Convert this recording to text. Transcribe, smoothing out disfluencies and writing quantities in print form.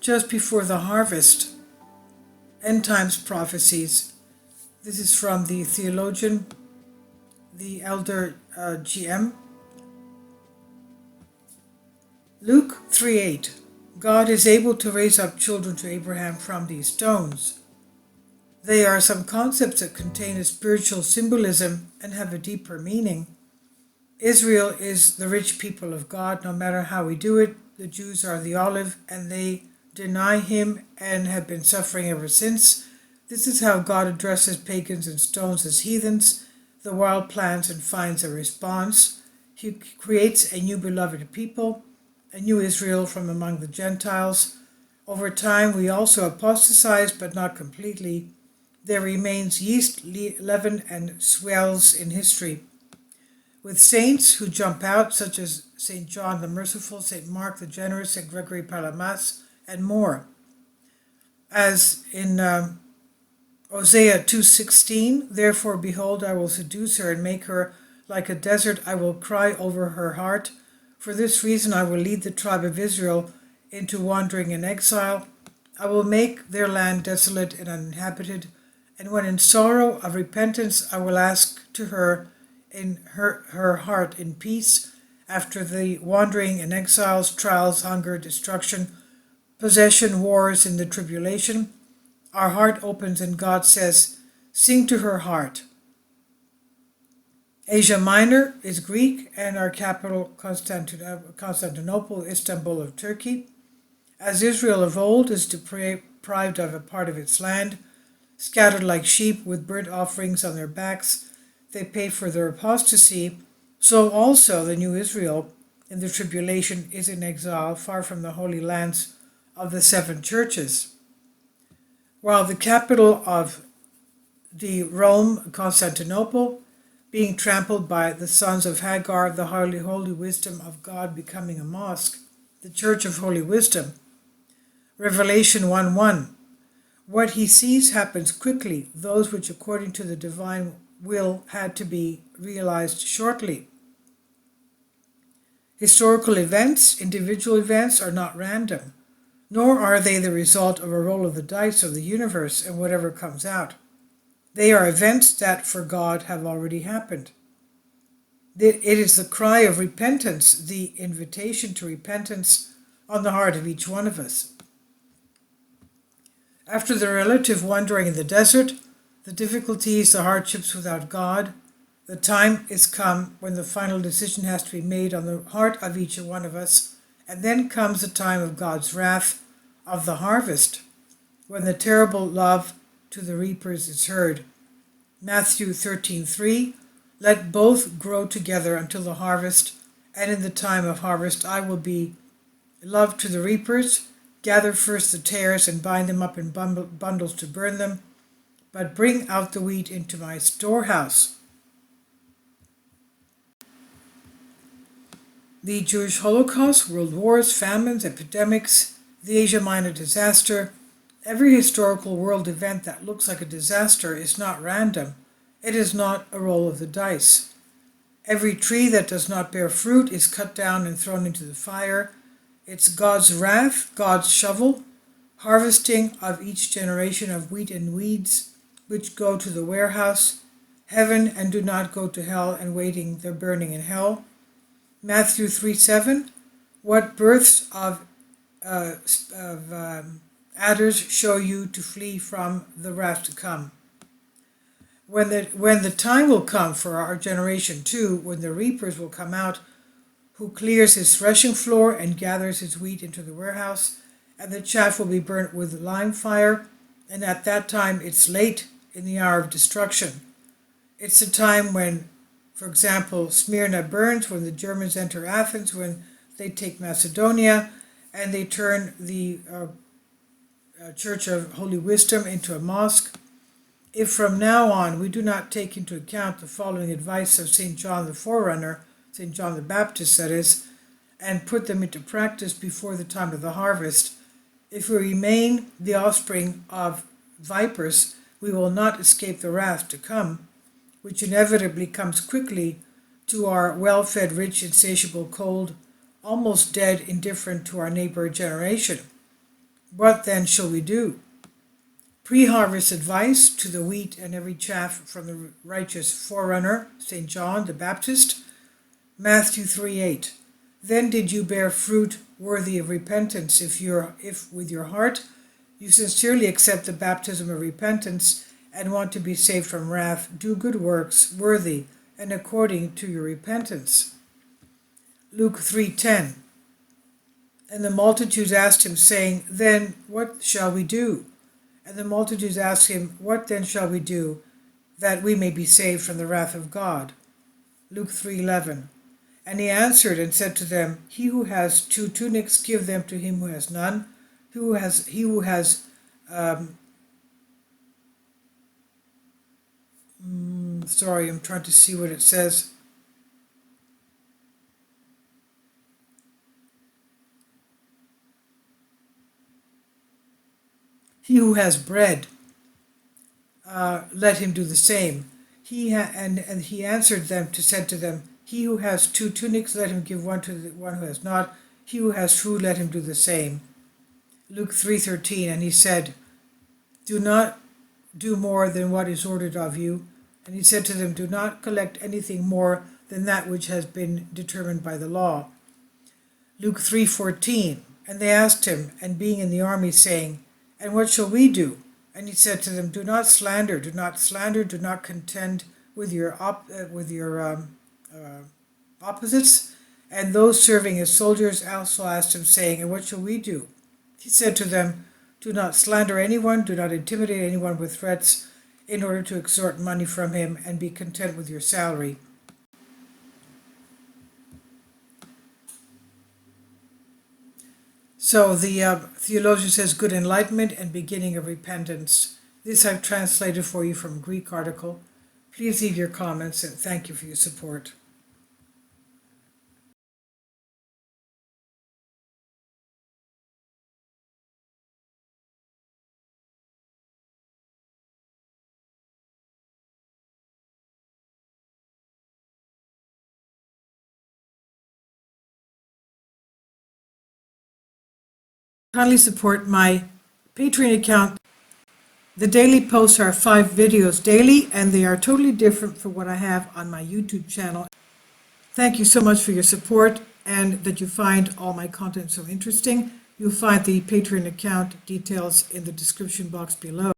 just before the harvest. End times prophecies. This is from the theologian, the elder GM. Luke 3:8. God is able to raise up children to Abraham from these stones. They are some concepts that contain a spiritual symbolism and have a deeper meaning. Israel is the rich people of God, no matter how we do it. The Jews are the olive, and they deny him and have been suffering ever since. This is how God addresses pagans and stones as heathens. The world plans and finds a response. He creates a new beloved people, a new Israel from among the Gentiles. Over time, we also apostatize, but not completely. There remains yeast, leaven, and swells in history. With saints who jump out, such as St. John the Merciful, St. Mark the Generous, St. Gregory Palamas, and more. As in Hosea 2:16, therefore, behold, I will seduce her and make her like a desert. I will cry over her heart. For this reason I will lead the tribe of Israel into wandering and exile. I will make their land desolate and uninhabited. And when in sorrow of repentance I will ask to her in her heart in peace, after the wandering and exiles, trials, hunger, destruction, possession, wars, in the tribulation, our heart opens and God says, sing to her heart. Asia Minor is Greek, and our capital Constantinople, Istanbul of Turkey. As Israel of old is deprived of a part of its land, scattered like sheep with burnt offerings on their backs, they pay for their apostasy, so also the new Israel in the tribulation is in exile, far from the holy lands of the seven churches. While the capital of the Rome, Constantinople, being trampled by the sons of Hagar, the holy wisdom of God becoming a mosque, the Church of Holy Wisdom. Revelation 1:1. What he sees happens quickly. Those which according to the divine will had to be realized shortly. Historical events, individual events, are not random, nor are they the result of a roll of the dice of the universe and whatever comes out. They are events that, for God, have already happened. It is the cry of repentance, the invitation to repentance on the heart of each one of us. After the relative wandering in the desert, the difficulties, the hardships without God, the time is come when the final decision has to be made on the heart of each one of us, and then comes the time of God's wrath, of the harvest, when the terrible love to the reapers is heard. Matthew 13:3, let both grow together until the harvest, and in the time of harvest I will be love to the reapers. Gather first the tares and bind them up in bundles to burn them, but bring out the wheat into my storehouse. The Jewish Holocaust, world wars, famines, epidemics, the Asia Minor disaster. Every historical world event that looks like a disaster is not random. It is not a roll of the dice. Every tree that does not bear fruit is cut down and thrown into the fire. It's God's wrath, God's shovel, harvesting of each generation of wheat and weeds, which go to the warehouse, heaven and do not go to hell, and waiting their burning in hell. Matthew 3:7, what births of adders show you to flee from the wrath to come. When the time will come for our generation too, when the reapers will come out, who clears his threshing floor and gathers his wheat into the warehouse, and the chaff will be burnt with lime fire, and at that time it's late in the hour of destruction. It's the time when, for example, Smyrna burns, when the Germans enter Athens, when they take Macedonia, and they turn the Church of Holy Wisdom into a mosque. If from now on we do not take into account the following advice of St. John the Forerunner, St. John the Baptist that is, and put them into practice before the time of the harvest, if we remain the offspring of vipers, we will not escape the wrath to come, which inevitably comes quickly to our well-fed, rich, insatiable, cold, almost dead, indifferent to our neighbor generation. What then shall we do? Pre-harvest advice to the wheat and every chaff from the righteous forerunner, St. John the Baptist. Matthew 3:8. Then did you bear fruit worthy of repentance if with your heart you sincerely accept the baptism of repentance and want to be saved from wrath, do good works worthy and according to your repentance. Luke 3:10. And the multitudes asked him, saying, Then what shall we do? And the multitudes asked him, What then shall we do, that we may be saved from the wrath of God? Luke 3:11. And he answered and said to them, He who has 2 tunics, give them to him who has none. Sorry, I'm trying to see what it says. He who has bread, let him do the same. And he answered them said to them, He who has 2 tunics, let him give one to the one who has not. He who has food, let him do the same. Luke 3:13. And he said, Do not do more than what is ordered of you. And he said to them, Do not collect anything more than that which has been determined by the law. Luke 3:14. And they asked him, and being in the army, saying, And what shall we do? And he said to them, Do not slander, do not contend with your opposites. And those serving as soldiers also asked him, saying, And what shall we do? He said to them, Do not slander anyone, do not intimidate anyone with threats, in order to extort money from him, and be content with your salary. So the theologian says good enlightenment and beginning of repentance. This I've translated for you from a Greek article. Please leave your comments and thank you for your support. Kindly support my Patreon account. The daily posts are 5 videos daily, and they are totally different from what I have on my YouTube channel. Thank you so much for your support and that you find all my content so interesting. You'll find the Patreon account details in the description box below.